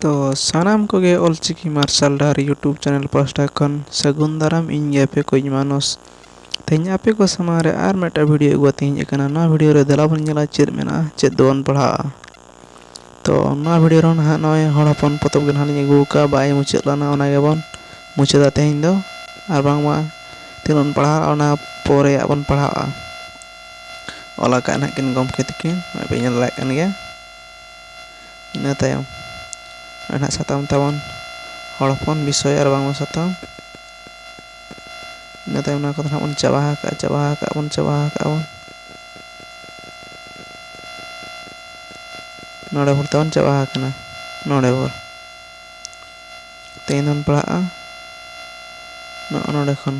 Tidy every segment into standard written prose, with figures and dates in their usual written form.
तो सानाम कोगे ऑलचिकी मार्शल डार YouTube channel pasta खन सगुन दाराम इन पे कोई मानुस तेज आपे को समारे आर मेटा वीडियो अगुआ तीन एकना ना वीडियो रे दला बन जला चेद मेना चेद दोन पढ़ा तो ना वीडियो रो ना नय हड़ हपन पतब गन हानि अगु का बाय मुचाद लाना ओना गेबन मुचादा तेज दो आर बांगमा तिनन पढ़ा ओना पोरे आबन पढ़ा ओला का ना किन गमके तकिन पे ñel लायक kan गया ina tayam anak satam tawan हड़पन विषय और बांगमा साताम ina tayam na ko bon चाबा बन नोड़े भर तवन चाबा कना नोड़े भर तेन पढ़ा नोड़े खन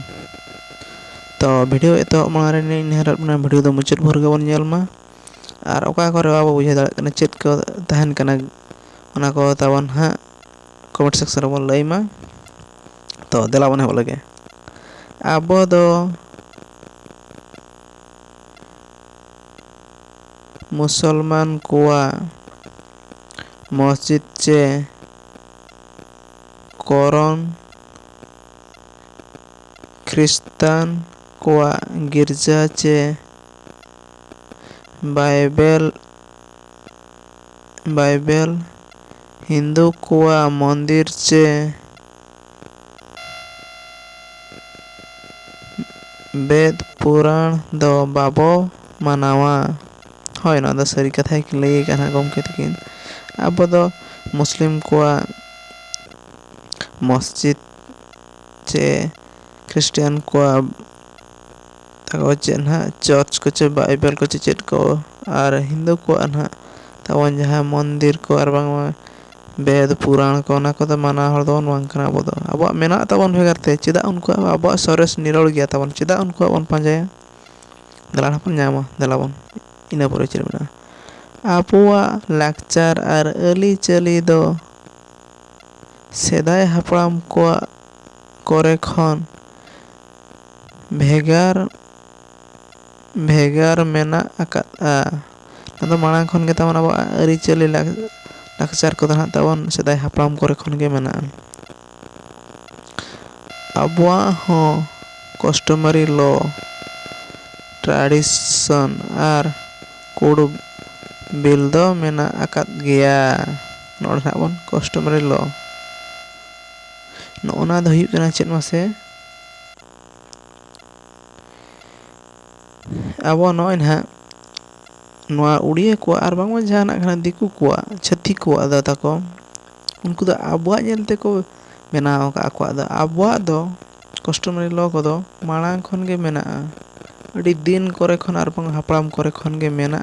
तो वीडियो एतो मारे नेहरत बना वीडियो दो मुचाद भर गबन ñelमा और ओका करे बाबा बुझे दाड़ा कना चेद को तहन कना ओना को तवन हा कमेंट सेक्शन रे लैमा तो देला बन हेब लगे आबो दो मुसलमान कोआ मस्जिद चे करन ख्रिस्तान कोआ गिरजा चे बाइबल हिंदू कोआ मंदिर चे वेद पुराण दो बाबो मानावा হয় না দা সারি কথাই কি লই কানা গমকে তকিন আবো দো মুসলিম কোয়া মসজিদ चे ख्रिस्टियन कोआ ताको चे ना चर्च को चे बाइबल को चे चेट को और हिंदू कोआ ना तवन जहां मंदिर को और बांगमा वेद पुराण को ना को तो माना हर दोन वांकना आबो दो आबो मेना तवन भेगरते चिदा उनको आबो सरस निरोल गया तवन चिदा उनको बन पांजाया दलान हपन ᱧᱟᱢᱟ दलाबन ina pore cermena apuwa lakchar ar ali chali do sedai hapram ko kore khon भेगार मेना आकाद नदो मांग खन के तवन अब अरी चली लाकचार को तहन तवन सेदाय हापराम करे खन के मेना अबवा हो customary law tradition R code bill दो मेना आकाद गया नोड हाबन कस्टमरी लॉ नोना दो हुयु कना चेद मासे अब नय ना नोआ उड़िया को आर बांगमा जहाना खाना दिकु को छत्ती को दा ताको उनको दो आबवा ñelte को बनाव का को दा आबवा दो कस्टमरी लॉ को दो मांग खन के मेना अड़ी दिन करे खन आर बांग हापराम करे खन के मेना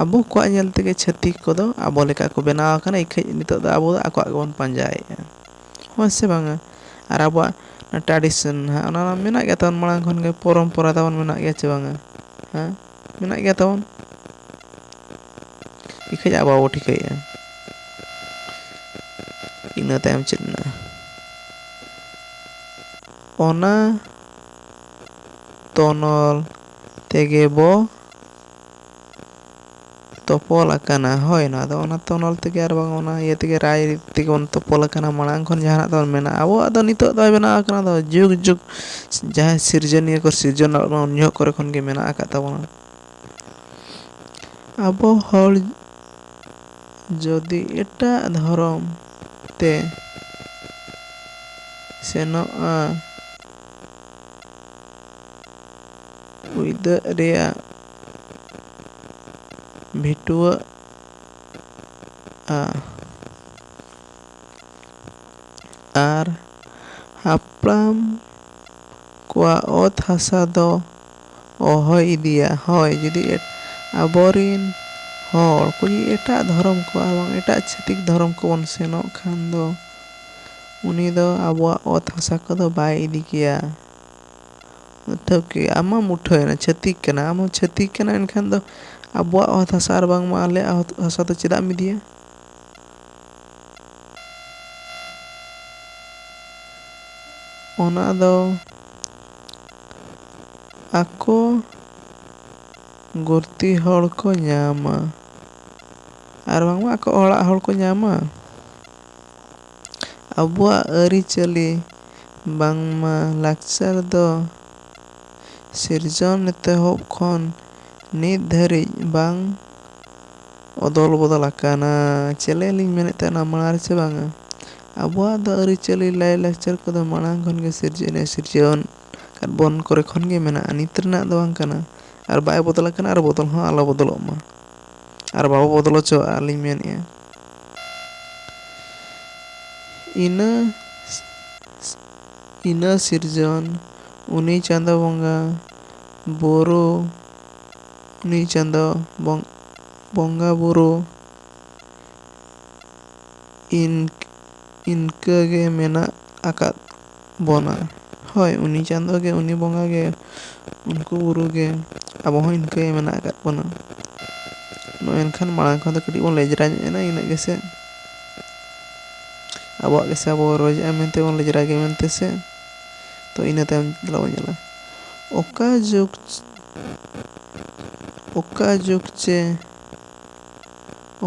आबो को ñelte के छत्ती को दो आबो लेका को बनाव kana इखे नितो दो आबो आको आगोन पांजाय हो से बांगा आर आबो ट्रेडिशन हा ओना मेना गया तवन मांग खन के परंपरा तवन मेना गया चे बांगा हां मेना गया तवन इखे आबो ठिकै ina tayam chidna ona tonol tege bo topol akana hoy na do ona tonol tege ar bang ona ye tege rai tege on topol akana malang khon jahana don mena abo ado nito do bena akana do jug jug jaha sirjaniya ko sirjon onyo kore khon ge mena aka tabona abo hol jodi eta धर्म ते सेनो उइदा रेया भिटुआ are हापराम कोआ ओत हासा दो ओहय इदिया होय जदि आबोरिन हर को एटा धर्म को आबां एटा छतिक धर्म को बन सेनो खान दो उनी दो आबवा ओत हासा को दो बाय इदी किया ठोके आमा मुठोय ना छतिक केना आम छतिक केना एनखान दो आबवा ओत हासा आर बांग मा आले हासा तो चिदा मिदिया ओना दो आको गुर्ती हड़ को ᱧᱟᱢᱟ आर बांगमा आको ओड़ा हड़ को ᱧᱟᱢᱟ Abuak aᱹrᱤᱪᱟᱹᱞᱤ bangma lakchar do sirjon ᱮᱛᱚᱦᱚᱵ ᱠᱷᱚᱱ ᱱᱤᱛ ᱫᱷᱟᱹᱨᱤᱡ ᱵᱟᱝ ᱚᱫᱚᱞ ᱵᱚᱫᱚᱞ ᱟᱠᱟᱱᱟ᱾ ᱪᱮᱞᱮ ᱞᱤᱧ ᱢᱮᱱᱮᱫ ᱛᱟᱦᱮᱱᱟ ᱢᱟᱲᱟᱝ ᱨᱮ ᱥᱮ ᱵᱟᱝᱟ? ᱟᱵᱚᱣᱟᱜ ᱫᱚ ᱟᱹᱨᱤᱪᱟᱹᱞᱤ ᱞᱟᱭᱼᱞᱟᱠᱪᱟᱨ ᱠᱚᱫᱚ ᱢᱟᱲᱟᱝ ᱠᱷᱚᱱ ᱜᱮ ᱥᱤᱨᱡᱟᱹᱣ ᱟᱠᱟᱫ ᱵᱚᱱ ᱠᱚᱨᱮ ᱠᱷᱚᱱ ᱜᱮ ᱢᱮᱱᱟᱜᱼᱟ, ᱱᱤᱛ ᱨᱮᱱᱟᱜ ᱫᱚ ᱵᱟᱝ ᱠᱟᱱᱟ ᱟᱨ ᱵᱟᱭ ᱵᱚᱫᱚᱞ ᱟᱠᱟᱱᱟ ᱟᱨ ᱵᱚᱫᱚᱞ ᱦᱚᱸ ᱟᱞᱚ ᱵᱚᱫᱚᱞᱚᱜ ᱢᱟ ᱟᱨ ᱵᱟᱵᱚ ᱵᱚᱫᱚᱞ ᱦᱚᱪᱚᱣᱟᱜᱼᱟ ᱞᱤᱧ ᱢᱮᱱᱮᱫᱼᱟ᱾ ᱤᱱᱟᱹ ᱥᱤᱨᱡᱚᱱ ᱩᱱᱤ ᱪᱟᱸᱫᱳ ᱵᱚᱸᱜᱟ ᱵᱩᱨᱩ ᱩᱱᱤ ᱪᱟᱸᱫᱳ ᱵᱚᱸᱜᱟ ᱵᱩᱨᱩ ᱤᱱᱠᱟᱹᱜᱮ ᱢᱮᱱᱟᱜ ᱟᱠᱟᱫ ᱵᱚᱱᱟ᱾ ᱦᱳᱭ, ᱩᱱᱤ ᱪᱟᱸᱫᱳ ᱜᱮ, ᱩᱱᱤ ᱵᱚᱸᱜᱟ ᱜᱮ, ᱩᱱᱠᱩ ᱵᱩᱨᱩ ᱜᱮ ᱟᱵᱚ ᱦᱚᱸ ᱤᱱᱠᱟᱹ ᱜᱮ ᱢᱮᱱᱟᱜ ᱟᱠᱟᱫ ᱵᱚᱱᱟ᱾ ᱮᱱᱠᱷᱟᱱ ᱢᱟᱲᱟᱝ ᱠᱷᱚᱱ ᱫᱚ ᱠᱟᱹᱴᱤᱡ ᱵᱚᱱ ᱞᱮᱡᱨᱟ ᱧᱚᱜ ᱮᱱᱟ, ᱤᱱᱟᱹᱜ ᱜᱮᱥᱮ ᱟᱵᱚᱣᱟᱜ ᱜᱮᱥᱮ ᱟᱵᱚ ᱨᱚᱡᱮᱜᱼᱟ ᱢᱮᱱᱛᱮ ᱵᱚᱱ ᱞᱮᱡᱨᱟ ᱜᱮ ᱢᱮᱱᱛᱮ ᱥᱮ᱾ ᱛᱚ ᱤᱱᱟᱹ ᱛᱟᱭᱚᱢ ᱫᱮᱞᱟ ᱵᱚᱱ ᱧᱮᱞᱟ ᱚᱠᱟ ᱡᱩᱜᱽ ᱪᱮ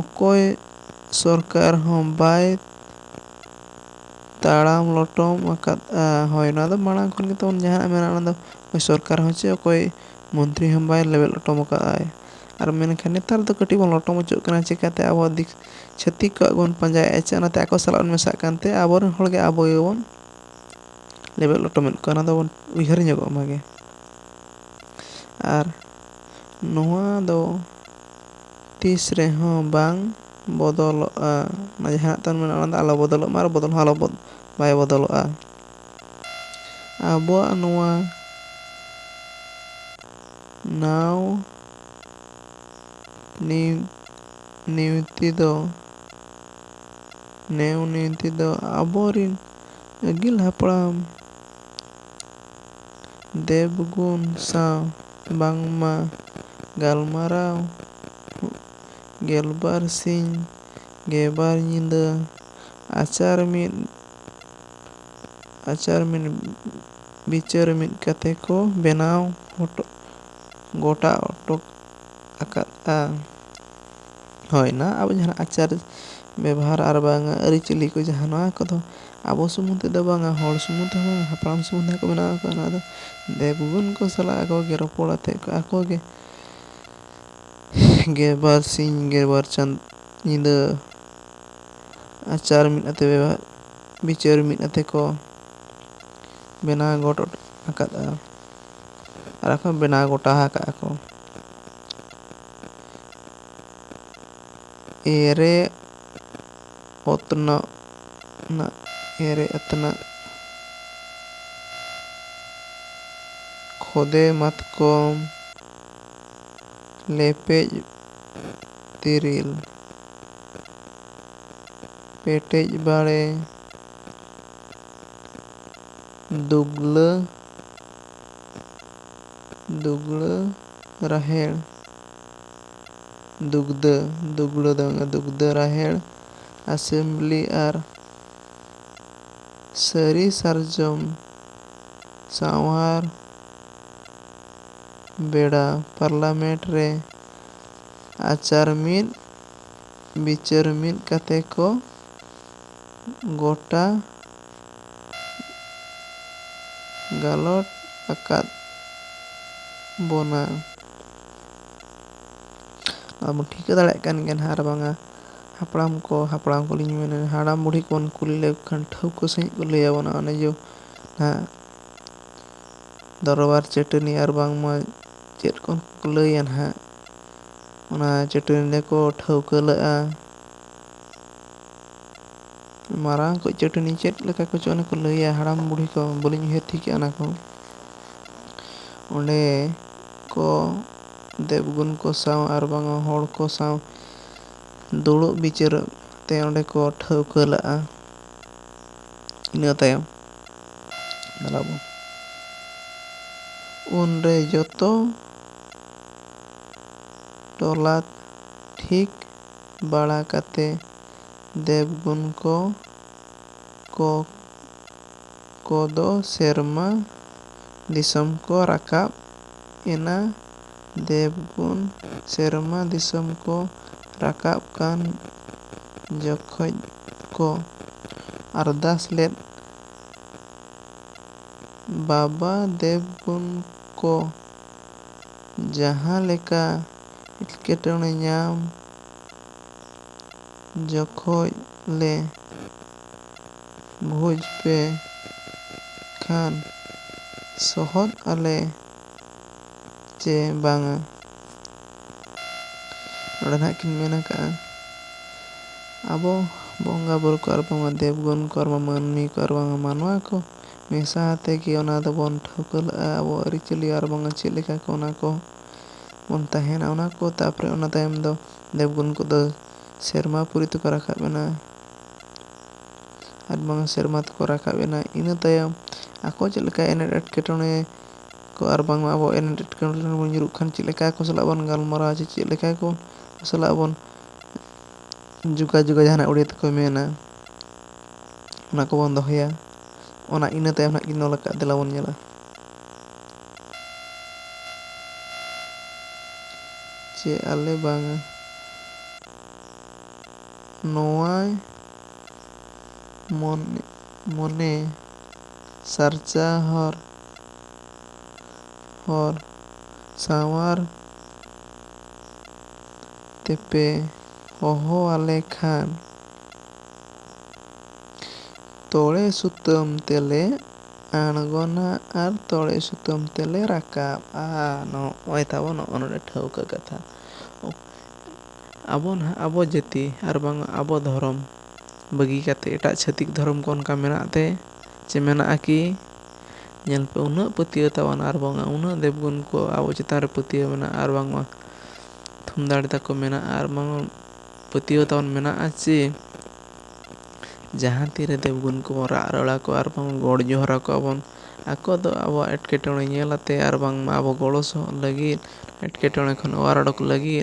ᱚᱠᱚᱭ ᱥᱚᱨᱠᱟর ᱦᱚᱸ ᱵᱟᱭ ᱛᱟᱲᱟᱢ ᱞᱚᱴᱚᱢ ᱟᱠᱟᱫᱼᱟ᱾ ᱦᱳᱭ, ᱱᱚᱣᱟ ᱫᱚ ᱢᱟᱲᱟᱝ ᱠᱷᱚᱱ ᱜᱮ ᱛᱟᱵᱚᱱ ᱡᱟᱦᱟᱱᱟᱜ ᱢᱮᱱᱟᱜᱼᱟ, ᱚᱱᱟ ᱫᱚ ᱥᱚᱨᱠᱟᱨ ᱦᱚᱸ ᱪᱮ ᱚᱠᱚᱭ ᱢᱚᱱᱛᱨᱤ ᱦᱚᱸ ᱵᱟᱭ ᱞᱮᱵᱮᱫ ᱞᱚᱴᱚᱢ ᱟᱠᱟᱫᱼᱟᱭ᱾ ᱟᱨ ᱢᱮᱱᱠᱷᱟᱱ ᱱᱮᱛᱟᱨ ᱫᱚ ᱠᱟᱹᱴᱤᱡ ᱵᱚᱱ ᱞᱚᱴᱚᱢ ᱚᱪᱚᱜ ᱠᱟᱱᱟ, ᱪᱤᱠᱟᱹᱛᱮ ᱟᱵᱚ ᱪᱷᱟᱹᱛᱤᱠ ᱠᱚᱣᱟᱜ ᱵᱚᱱ ᱯᱟᱸᱡᱟᱭᱮᱫᱼᱟ ᱪᱮ ᱚᱱᱟᱛᱮ ᱟᱠᱚ ᱥᱟᱞᱟᱜ ᱵᱚᱱ ᱢᱮᱥᱟᱜ ᱠᱟᱱᱛᱮ ᱟᱵᱚᱨᱮᱱ ᱦᱚᱲᱜᱮ ᱟᱵᱚ ᱜᱮᱵᱚᱱ ᱞᱮᱵᱮᱫ ᱞᱚᱴᱚᱢᱮᱫ ᱠᱚᱣᱟ᱾ ᱚᱱᱟ ᱫᱚᱵᱚᱱ ᱩᱭᱦᱟᱹᱨ ᱧᱚᱜᱚᱜ ᱢᱟᱜᱮ᱾ ᱟᱨ ᱱᱚᱣᱟ ᱫᱚ ᱛᱤᱥ ᱨᱮᱦᱚᱸ ᱵᱟᱝ ᱵᱚᱫᱚᱞᱚᱜᱼᱟ᱾ ᱡᱟᱦᱟᱱᱟᱜ ᱛᱟᱵᱚᱱ ᱢᱮᱱᱟᱜᱼᱟ ᱚᱱᱟ ᱫᱚ ᱟᱞᱚ ᱵᱚᱫᱚᱞᱚᱜ ᱢᱟ ᱟᱨ ᱵᱚᱫᱚᱞ ᱦᱚᱸ ᱵᱟᱭ ᱵᱚᱫᱚᱞᱚᱜᱼᱟ᱾ ᱟᱵᱚᱣᱟᱜ ᱱᱚᱣᱟ ᱱᱟᱣ ᱱᱤᱭᱩᱛᱤ ᱫᱚ ᱟᱵᱚᱨᱤᱱ ᱟᱹᱜᱤᱞ ᱦᱟᱯᱲᱟᱢ ᱫᱮᱵᱽᱜᱩᱱ ᱥᱟᱶ ᱵᱟᱝᱢᱟ ᱜᱟᱞᱢᱟᱨᱟᱣ 12 ᱥᱤᱧ 12 ᱧᱤᱫᱟᱹ ᱟᱪᱟᱨ ᱢᱤᱫ ᱵᱤᱪᱟᱹᱨ ᱢᱤᱫ ᱠᱟᱛᱮ ᱠᱚ ᱵᱮᱱᱟᱣ ᱜᱚᱴᱟ ᱚᱴᱚ ᱟᱠᱟᱫᱼᱟ᱾ ᱦᱳᱭ ᱱᱟ ᱟᱵᱚ ᱡᱟᱦᱟᱸ ᱟᱪᱟᱨ ᱵᱮᱵᱚᱦᱟᱨ ᱟᱨ ᱵᱟᱝ ᱟᱹᱨᱤᱪᱟᱹᱞᱤ ᱠᱚ ᱡᱟᱦᱟᱸ ᱱᱚᱣᱟ ᱠᱚᱫᱚ ᱟᱵᱚ ᱥᱩᱢᱩᱝ ᱛᱮᱫᱚ ᱵᱟᱝᱟ, ᱦᱚᱲ ᱥᱩᱢᱩᱝ ᱛᱮᱦᱚᱸ ᱵᱟᱝᱟ, ᱦᱟᱯᱲᱟᱢ ᱥᱩᱢᱩᱝ ᱛᱮᱦᱚᱸ ᱠᱚ ᱵᱮᱱᱟᱣ ᱟᱠᱟᱫᱼᱟ᱾ ᱱᱚᱣᱟ ᱫᱚ ᱫᱮᱵᱽᱜᱩᱱ ᱠᱚ ᱥᱟᱞᱟᱜ ᱟᱠᱚᱜᱮ ᱨᱚᱯᱚᱲ ᱟᱛᱮᱫ ᱟᱠᱚᱜᱮ 12 ᱥᱤᱧ 12 ᱧᱤᱫᱟᱹ ᱟᱪᱟᱨ ᱢᱤᱫ ᱟᱛᱮ ᱵᱤᱪᱟᱹᱨ ᱢᱤᱫ ᱟᱛᱮ ᱠᱚ ᱵᱮᱱᱟᱣ ᱜᱚᱴ ᱟᱠᱟᱫᱼᱟ ᱟᱨ ᱠᱚ ᱵᱮᱱᱟᱣ ᱜᱚᱴᱟ ᱟᱠᱟᱫᱼᱟ ᱠᱚ᱾ ᱮᱨᱮ ᱚᱛᱱᱚᱜ ᱠᱷᱚᱫᱮ ᱢᱟᱛᱠᱚᱢ ᱞᱮᱯᱮᱡ ᱛᱤᱨᱤᱞ ᱯᱮᱴᱮᱡ ᱵᱟᱲᱮ ᱫᱩᱜᱽᱞᱟᱹ ᱨᱟᱦᱮᱲ ᱫᱩᱜᱽᱫᱟᱹ ᱨᱟᱦᱮᱲ ᱟᱥᱮᱢᱵᱞᱤ ᱟᱨ ᱥᱟᱹᱨᱤ ᱥᱟᱨᱡᱚᱢ ᱥᱟᱶᱟᱨ ᱵᱮᱲᱟ ᱯᱟᱨᱞᱟᱢᱮᱱᱴ ᱨᱮ ᱟᱪᱟᱨ ᱢᱤᱫ ᱵᱤᱪᱟᱹᱨ ᱢᱤᱫ ᱠᱟᱛᱮ ᱠᱚ ᱜᱚᱴᱟ ᱜᱟᱞᱚᱴ ᱟᱠᱟᱫ ᱵᱚᱱᱟ᱾ ᱟᱵᱚ ᱴᱷᱤᱠᱟᱹ ᱫᱟᱲᱮᱭᱟᱜ ᱠᱟᱱ ᱜᱮᱭᱟ ᱱᱟᱦᱟᱜ ᱟᱨ ᱵᱟᱝᱟ ᱦᱟᱯᱲᱟᱢ ᱠᱚᱞᱤᱧ ᱢᱮᱱᱟ ᱦᱟᱲᱟᱢ ᱵᱩᱲᱦᱤ ᱠᱚᱵᱚᱱ ᱠᱩᱞᱤ ᱞᱮᱠᱚ ᱠᱷᱟᱱ ᱴᱷᱟᱹᱣᱠᱟᱹ ᱥᱟᱺᱦᱤᱡ ᱠᱚ ᱞᱟᱹᱭ ᱟᱵᱚᱱᱟ ᱚᱱᱮ ᱡᱮ ᱱᱟᱦᱟᱜ ᱫᱚᱨᱵᱟᱨ ᱪᱟᱹᱴᱟᱹᱱᱤ ᱟᱨ ᱵᱟᱝᱢᱟ ᱪᱮᱫ ᱠᱚ ᱞᱟᱹᱭᱟ ᱱᱟᱦᱟᱜ ᱚᱱᱟ ᱪᱟᱹᱴᱟᱹᱱᱤ ᱨᱮᱠᱚ ᱴᱷᱟᱹᱣᱠᱟᱹ ᱞᱮᱜᱼᱟ᱾ ᱢᱟᱨᱟᱝ ᱠᱚᱡ ᱪᱟᱹᱴᱟᱹᱱᱤ ᱪᱮᱫ ᱞᱮᱠᱟ ᱠᱚᱪᱚ ᱚᱱᱟ ᱠᱚ ᱞᱟᱹᱭᱟ ᱦᱟᱲᱟᱢ ᱵᱩᱲᱦᱤ ᱠᱚ, ᱵᱟᱹᱞᱤᱧ ᱩᱭᱦᱟᱹᱨ ᱴᱷᱤᱠᱮᱜᱼᱟ ᱚᱱᱟ ᱠᱚ᱾ ᱚᱸᱰᱮ ᱠᱚ ᱫᱮᱵᱽᱜᱩᱱ ᱠᱚ ᱥᱟᱶ ᱟᱨ bang hor ko saw ᱫᱩᱲᱩᱵ ᱵᱤᱪᱟᱹᱨ ᱛᱮ ᱚᱸᱰᱮ ᱠᱚ ᱴᱷᱟᱹᱣᱠᱟᱹ ᱞᱟᱜᱼᱟ᱾ ᱤᱱᱟᱹ ᱛᱟᱭᱚᱢ ᱩᱱᱨᱮ ᱡᱚᱛᱚ ᱴᱚᱞᱟ ᱴᱷᱤᱠ ᱵᱟᱲᱟ ᱠᱟᱛᱮ ᱫᱮᱵᱽᱜᱩᱱ ᱠᱚᱫᱚ ᱥᱮᱨᱢᱟ ᱫᱤᱥᱚᱢ ᱠᱚ ᱨᱟᱠᱟᱵ ᱮᱱᱟ᱾ ᱫᱮᱵᱽᱜᱩᱱ ᱥᱮᱨᱢᱟ ᱫᱤᱥᱚᱢ ᱠᱚ ᱨᱟᱠᱟᱵ ᱠᱟᱱ ᱡᱚᱠᱷᱚᱡ ᱠᱚ ᱟᱨᱫᱟᱥ ᱞᱮᱫ ᱵᱟᱵᱟ ᱫᱮᱵᱜᱩᱱ ᱠᱚ ᱡᱟᱦᱟᱸ ᱞᱮᱠᱟ ᱮᱴᱠᱮᱴᱚᱬᱮ ᱧᱟᱢ ᱡᱚᱠᱷᱚᱡ ᱞᱮ ᱵᱷᱚᱡᱽ ᱯᱮ ᱠᱷᱟᱱ ᱥᱚᱦᱚᱫ ᱟᱞᱮ ᱪᱮ ᱵᱟᱝᱟ? ᱱᱚᱰᱮ ᱱᱟᱦᱟᱜ ᱠᱤᱱ ᱢᱮᱱ ᱟᱠᱟᱜᱼᱟ ᱟᱵᱚ ᱵᱚᱸᱜᱟ ᱵᱩᱨᱩ ᱠᱚ ᱟᱨ ᱵᱟᱝᱟ ᱫᱮᱵᱜᱩᱱ ᱠᱚ ᱟᱨ ᱵᱟᱝ ᱢᱟᱹᱱᱢᱤ ᱠᱚ ᱟᱨ ᱵᱟᱝᱟ ᱢᱟᱱᱣᱟ ᱠᱚ ᱢᱮᱥᱟ ᱟᱛᱮ ᱜᱮ ᱚᱱᱟ ᱫᱚᱵᱚᱱ ᱴᱷᱟᱹᱣᱠᱟᱹ ᱞᱮᱜᱼᱟ ᱟᱵᱚ ᱟᱹᱨᱤᱪᱟᱹᱞᱤ ᱟᱨ ᱵᱟᱝᱟ ᱪᱮᱫ ᱞᱮᱠᱟ ᱠᱚ ᱚᱱᱟ ᱠᱚ ᱵᱚᱱ ᱛᱟᱦᱮᱱᱟ ᱚᱱᱟ ᱠᱚ ᱛᱟᱯᱚᱨᱮ ᱚᱱᱟ ᱛᱟᱭᱚᱢ ᱫᱚ ᱫᱮᱵᱜᱩᱱ ᱠᱚᱫᱚ ᱥᱮᱨᱢᱟ ᱯᱩᱨᱤ ᱛᱮᱠᱚ ᱨᱟᱠᱟᱵ ᱮᱱᱟ ᱟᱨ ᱵᱟᱝᱟ ᱥᱮᱨᱢᱟ ᱛᱮᱠᱚ ᱨᱟᱠᱟᱵ ᱮᱱᱟ ᱤᱱᱟᱹ ᱛᱟᱭᱚᱢ ᱟᱠᱚ ᱪᱮᱫ ᱞᱮᱠᱟ ᱮᱱᱮᱴ ᱮᱴᱠᱮᱴᱚᱬᱮ ko ar bang abo enet etketone bon nyuruk kan cik leka ko salak bon galmarao cik leka ko salak bon juga jahanak udah teko mena ona ko bon dohoya ona ina tayam nak kin nolak dela bon nyala ce ale bang noai mone sarcha hor sawar tepe hoho ale khan tole sutam tele aᱬᱜᱚᱱᱟ ᱟᱨ ᱛᱚᱲᱮ ᱥᱩᱛᱟᱹᱢ ᱛᱮᱞᱮ ᱨᱟᱠᱟᱵᱼᱟ ᱱᱚᱜᱼᱚᱭ ᱛᱟᱵᱚᱱ ᱱᱚᱜᱼᱚ ᱴᱷᱟᱹᱣᱠᱟᱹ ᱠᱟᱛᱷᱟ ᱟᱵᱚ ᱱᱟᱦᱟᱜ ᱟᱵᱚ ᱡᱟᱹᱛᱤ ᱟᱨ ᱵᱟᱝ ᱟᱵᱚ ᱫᱷᱚᱨᱚᱢ ᱵᱟᱹᱜᱤ ᱠᱟᱛᱮ ᱮᱴᱟᱜ ᱪᱷᱟᱹᱛᱤᱠ ᱫᱷᱚᱨᱚᱢ ᱠᱚ ᱚᱱᱠᱟ ᱢᱮᱱᱟᱜ ᱛᱮ ᱪᱮ ᱢᱮᱱᱟᱜᱼᱟ ᱠᱤ ᱧᱮᱞ ᱯᱮ ᱩᱱᱟᱹᱜ ᱯᱟᱹᱛᱭᱟᱹᱣ ᱛᱟᱵᱚᱱ ᱟᱨ ᱵᱟᱝ ᱩᱱᱟᱹᱜ ᱫᱮᱵᱜᱩᱱ ᱠᱚ ᱟᱵᱚ ᱪᱮᱛᱟᱱ ᱨᱮ ᱯᱟᱹᱛᱭᱟᱹᱣ ᱢᱮᱱᱟᱜᱼᱟ ᱟᱨ ᱵᱟᱝᱢᱟ ᱛᱷᱩᱢ ᱫᱟᱲᱮ ᱛᱟᱠᱚ ᱢᱮᱱᱟᱜᱼᱟ ᱟᱨ ᱵᱟᱝ ᱯᱟᱹᱛᱭᱟᱹᱣ ᱛᱟᱵᱚᱱ ᱢᱮᱱᱟᱜᱼᱟ ᱪᱮ ᱡᱟᱦᱟᱸ ᱛᱤᱨᱮ ᱫᱮᱵᱜᱩᱱ ᱠᱚ ᱨᱟᱜ ᱨᱚᱲᱟ ᱠᱚ ᱟᱨ ᱵᱟᱝ ᱜᱚᱰ ᱡᱚᱦᱟᱨ ᱟᱠᱚᱣᱟ ᱵᱚᱱ ᱟᱠᱚ ᱫᱚ ᱟᱵᱚᱣᱟᱜ ᱮᱴᱠᱮᱴᱚᱬᱮ ᱧᱮᱞ ᱟᱛᱮ ᱟᱨ ᱵᱟᱝᱢᱟ ᱟᱵᱚ ᱜᱚᱲᱚ ᱥᱚᱦᱚᱫ ᱞᱟᱹᱜᱤᱫ एटकेटोणे खन ओवार ओडोक लगी